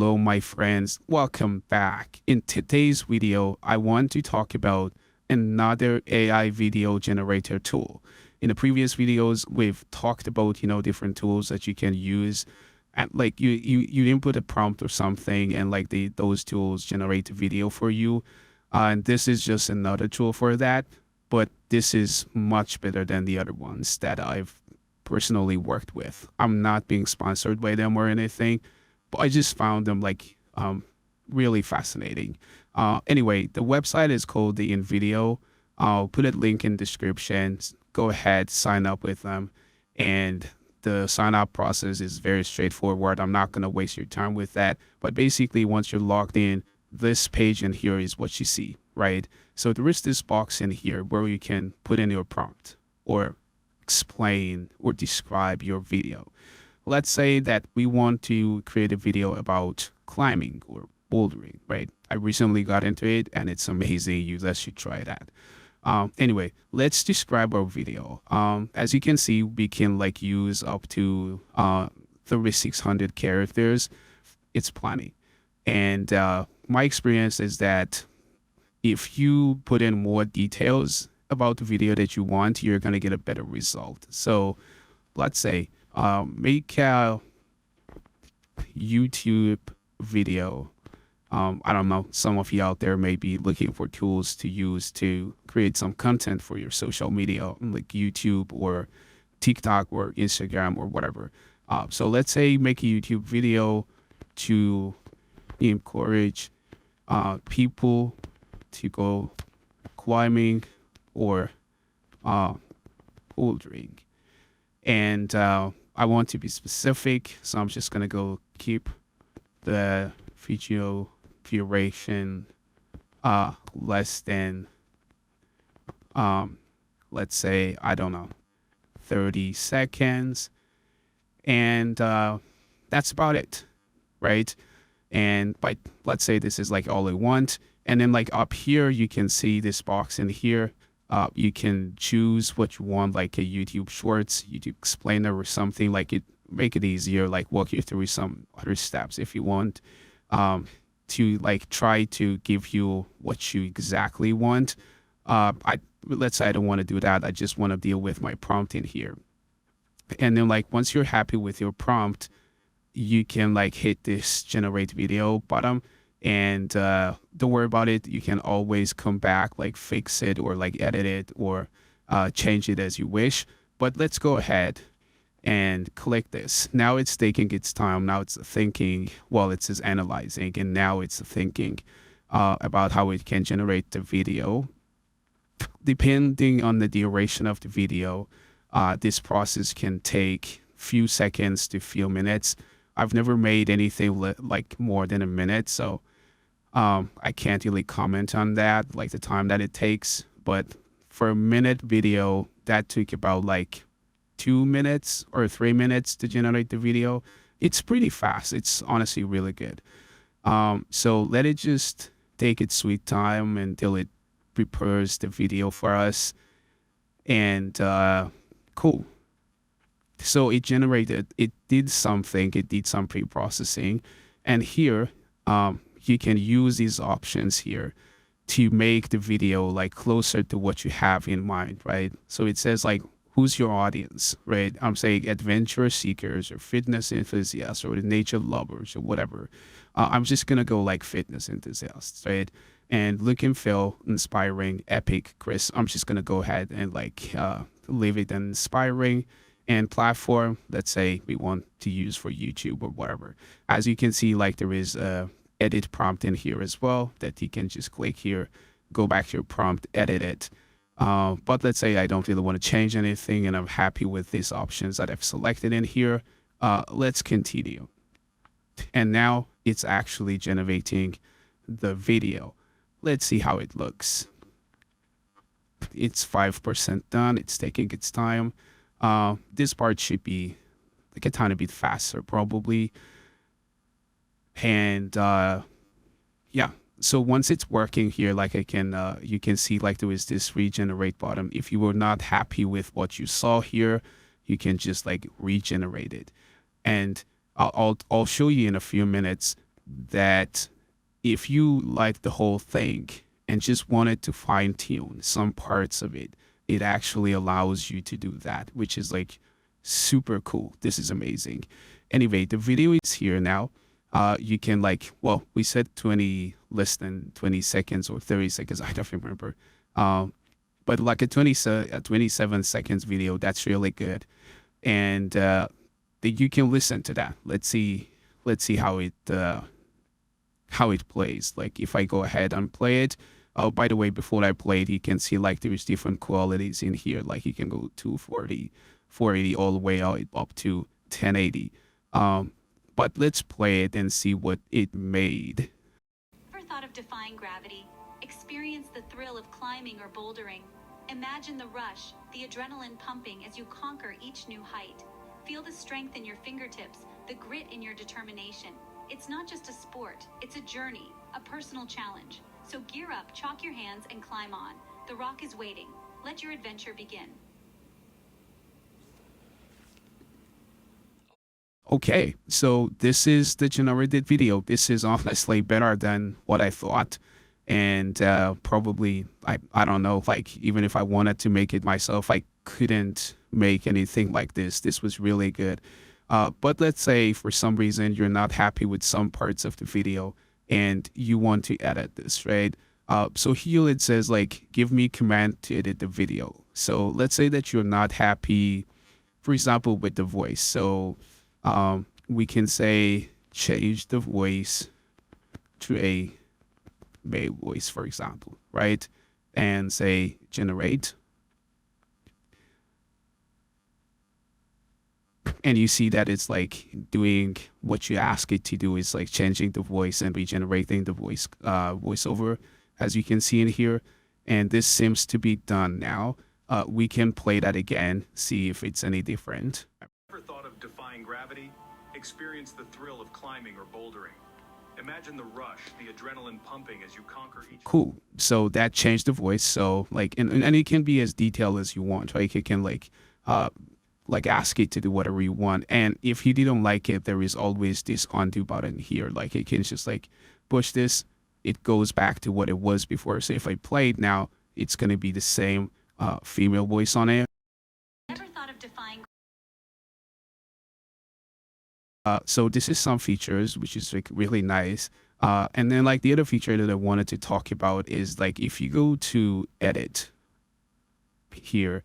Hello, my friends. Welcome back. In today's video, I want to talk about another AI video generator tool. In the previous videos, we've talked about, different tools that you can use. And like you input a prompt or something, and like those tools generate a video for you. And this is just another tool for that. But this is much better than the other ones that I've personally worked with. I'm not being sponsored by them or anything, but I just found them really fascinating. Anyway, the website is called the invideo. I'll put a link in description. Go ahead, sign up with them, and the sign up process is very straightforward. I'm not going to waste your time with that. But basically, once you're logged in, this page in here is what you see, right? So there is this box in here where you can put in your prompt or explain or describe your video. Let's say that we want to create a video about climbing or bouldering, right? I recently got into it and it's amazing. You guys should try that. Anyway, let's describe our video. As you can see, we can like use up to 3,600 characters. It's plenty. And my experience is that if you put in more details about the video that you want, you're going to get a better result. So let's say make a YouTube video. I don't know, some of you out there may be looking for tools to use to create some content for your social media, like YouTube or TikTok or Instagram or whatever. So let's say make a YouTube video to encourage people to go climbing or bouldering. And I want to be specific, so I'm just going to go keep the video duration less than, let's say, I don't know, 30 seconds. And that's about it, right? And but let's say this is like all I want. And then like up here, you can see this box in here. You can choose what you want, like a YouTube Shorts, YouTube Explainer or something, like it, make it easier, like walk you through some other steps if you want, to like try to give you what you exactly want. Let's say I don't want to do that. I just want to deal with my prompt in here. And then like once you're happy with your prompt, you can like hit this generate video button. And don't worry about it. You can always come back, like fix it or like edit it or change it as you wish. But let's go ahead and click this. Now it's taking its time. Now it's thinking, well, it's just analyzing, and now it's thinking about how it can generate the video. Depending on the duration of the video, this process can take few seconds to few minutes. I've never made anything like more than a minute, so I can't really comment on that, like the time that it takes. But for a minute video, that took about like 2 minutes or 3 minutes to generate the video. It's pretty fast. It's honestly really good. So let it just take its sweet time until it prepares the video for us. And cool. So it generated, it did something, it did some pre-processing. And here, you can use these options here to make the video like closer to what you have in mind, right? So it says like, who's your audience, right? I'm saying adventure seekers or fitness enthusiasts or nature lovers or whatever. I'm just going to go like fitness enthusiasts, right? And look and feel inspiring, epic, Chris. I'm just going to go ahead and like leave it inspiring. And platform, let's say we want to use for YouTube or whatever. As you can see, like there is a edit prompt in here as well that you can just click here, go back to your prompt, edit it. But let's say I don't really want to change anything and I'm happy with these options that I've selected in here. Let's continue. And now it's actually generating the video. Let's see how it looks. It's 5% done. It's taking its time. This part should be like a tiny bit faster probably. And yeah, so once it's working here, like I can, you can see like there is this regenerate button. If you were not happy with what you saw here, you can just like regenerate it. And I'll show you in a few minutes that if you like the whole thing and just wanted to fine tune some parts of it, it actually allows you to do that, which is like super cool. This is amazing. Anyway, the video is here now. You can like, well, we said 20, less than 20 seconds or 30 seconds. I don't remember. But like a 27 seconds video, that's really good. And you can listen to that. Let's see how it plays. Like if I go ahead and play it. Oh, by the way, before I play it, you can see like there's different qualities in here. Like you can go to 40, 480 all the way out up to 1080. But let's play it and see what it made. Ever thought of defying gravity? Experience the thrill of climbing or bouldering. Imagine the rush, the adrenaline pumping as you conquer each new height. Feel the strength in your fingertips, the grit in your determination. It's not just a sport, it's a journey, a personal challenge. So gear up, chalk your hands, and climb on. The rock is waiting. Let your adventure begin. Okay, so this is the generated video. This is honestly better than what I thought. And probably, I don't know, like even if I wanted to make it myself, I couldn't make anything like this. This was really good. But let's say for some reason you're not happy with some parts of the video and you want to edit this, right? So here it says like, give me command to edit the video. So let's say that you're not happy, for example, with the voice. So we can say change the voice to a male voice, for example, right? And say generate. And you see that it's like doing what you ask it to do, is like changing the voice and regenerating the voiceover, as you can see in here. And this seems to be done now. We can play that again, see if it's any different. Ever thought of defying gravity? Experience the thrill of climbing or bouldering. Imagine the rush, the adrenaline pumping as you conquer each... Cool. So that changed the voice. So like, and it can be as detailed as you want. Like it can like ask it to do whatever you want. And if you didn't like it, there is always this undo button here. Like it can just like push this, it goes back to what it was before. So if I play it now, it's going to be the same female voice on it. Ever thought of defying... So this is some features, which is like really nice. And then like the other feature that I wanted to talk about is like, if you go to edit here,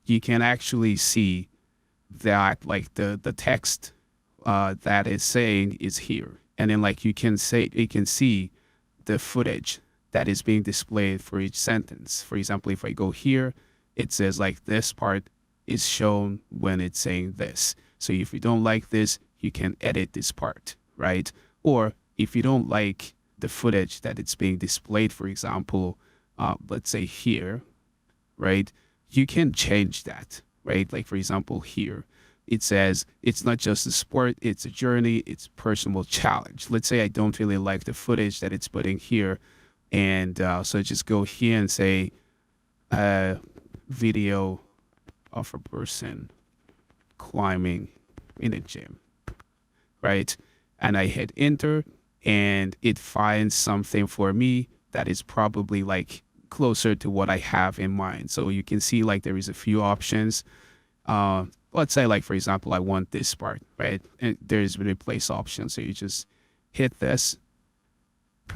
you can actually see that like the text that is saying is here. And then like you can see the footage that is being displayed for each sentence. For example, if I go here, it says like this part is shown when it's saying this. So if you don't like this, you can edit this part, right? Or if you don't like the footage that it's being displayed, for example, let's say here, right? You can change that, right? Like for example, here, it says it's not just a sport, it's a journey, it's a personal challenge. Let's say I don't really like the footage that it's putting here. And so just go here and say video of a person climbing in a gym, right? And I hit enter and it finds something for me that is probably like closer to what I have in mind. So you can see like there is a few options. Let's say like, for example, I want this part, right? And there's replace option. So you just hit this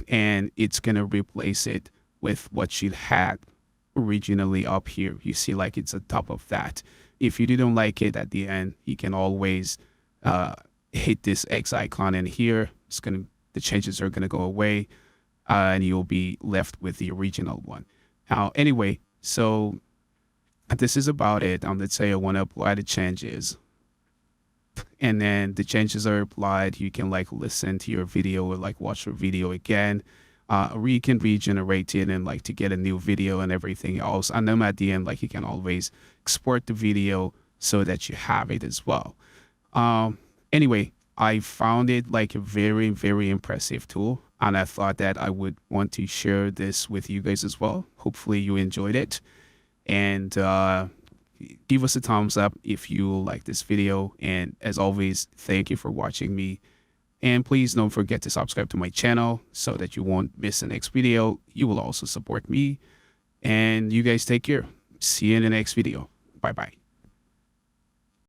and it's going to replace it with what you had originally up here. You see like it's on top of that. If you didn't like it at the end, you can always hit this X icon in here. The changes are gonna go away, and you'll be left with the original one. Now, anyway, so this is about it. Let's say I want to apply the changes, and then the changes are applied. You can like listen to your video or like watch your video again. Or you can regenerate it and like to get a new video and everything else. And then at the end, like you can always export the video so that you have it as well. Anyway, I found it like a very, very impressive tool. And I thought that I would want to share this with you guys as well. Hopefully you enjoyed it. And give us a thumbs up if you like this video. And as always, thank you for watching me. And please don't forget to subscribe to my channel so that you won't miss the next video. You will also support me. And you guys take care. See you in the next video. Bye-bye.